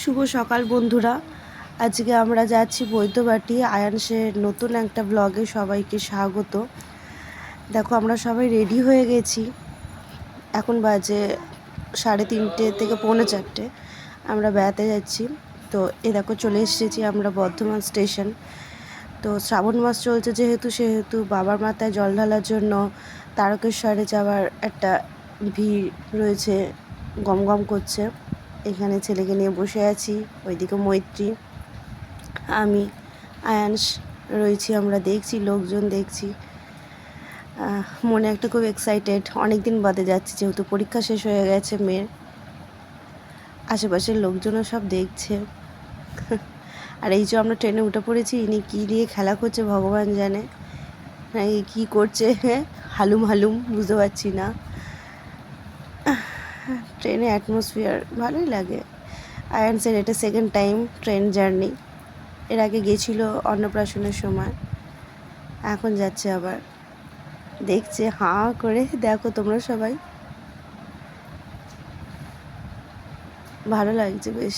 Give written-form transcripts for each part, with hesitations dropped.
শুভ সকাল বন্ধুরা। আজকে আমরা যাচ্ছি বৈদ্যবাটি আয়ানসের নতুন একটা ব্লগে। সবাইকে স্বাগত। দেখো আমরা সবাই রেডি হয়ে গেছি। এখন বাজে 3:30 থেকে 3:45। আমরা বেড়াতে যাচ্ছি। তো দেখো চলে এসেছি আমরা বর্ধমান স্টেশন। তো শ্রাবণ মাস চলছে সেহেতু বাবার মাথায় জল ঢালার জন্য তারকেশ্বরে যাওয়ার একটা ভিড় রয়েছে, গম গম করছে। এখানে ছেলেকে নিয়ে বসে আছি, ওইদিকে মৈত্রী, আমি, আয়ানস রয়েছি। আমরা দেখছি, লোকজন দেখছি। মনে একটা খুব এক্সাইটেড, অনেক দিন বাদে যাচ্ছি যেহেতু পরীক্ষা শেষ হয়ে গেছে মেয়ের। আশেপাশের লোকজনও সব দেখছে। আর এই যে আমরা ট্রেনে উঠে পড়েছি, ইনি কী নিয়ে খেলা করছে ভগবান জানে, কী করছে, হালুম হালুম বুঝতে পারছি না। ট্রেনে অ্যাটমসফিয়ার ভালোই লাগে। আয়ানসের এটা সেকেন্ড টাইম ট্রেন জার্নি। এর আগে গেছিলো অন্নপ্রাশনের সময়, এখন যাচ্ছে আবার। দেখছে হাঁ করে, দেখো তোমরা সবাই। ভালো লাগছে বেশ।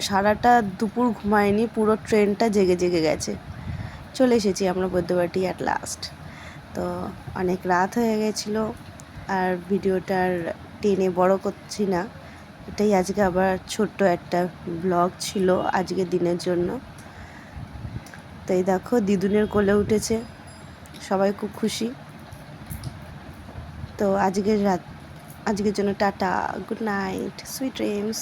সারাটা দুপুর ঘুমায়নি, পুরো ট্রেনটা জেগে জেগে গেছে। চলে এসেছি আমরা বৈদ্যবাটি অ্যাট লাস্ট। তো অনেক রাত হয়ে গেছিলো, আর ভিডিওটার টেনে বড় করছি না। এটাই আজকে আবার ছোট্ট একটা ব্লগ ছিল আজকের দিনের জন্য। তো এই দেখো দিদুনের কোলে উঠেছে, সবাই খুব খুশি। তো আজকের জন্য tata, good night, sweet dreams.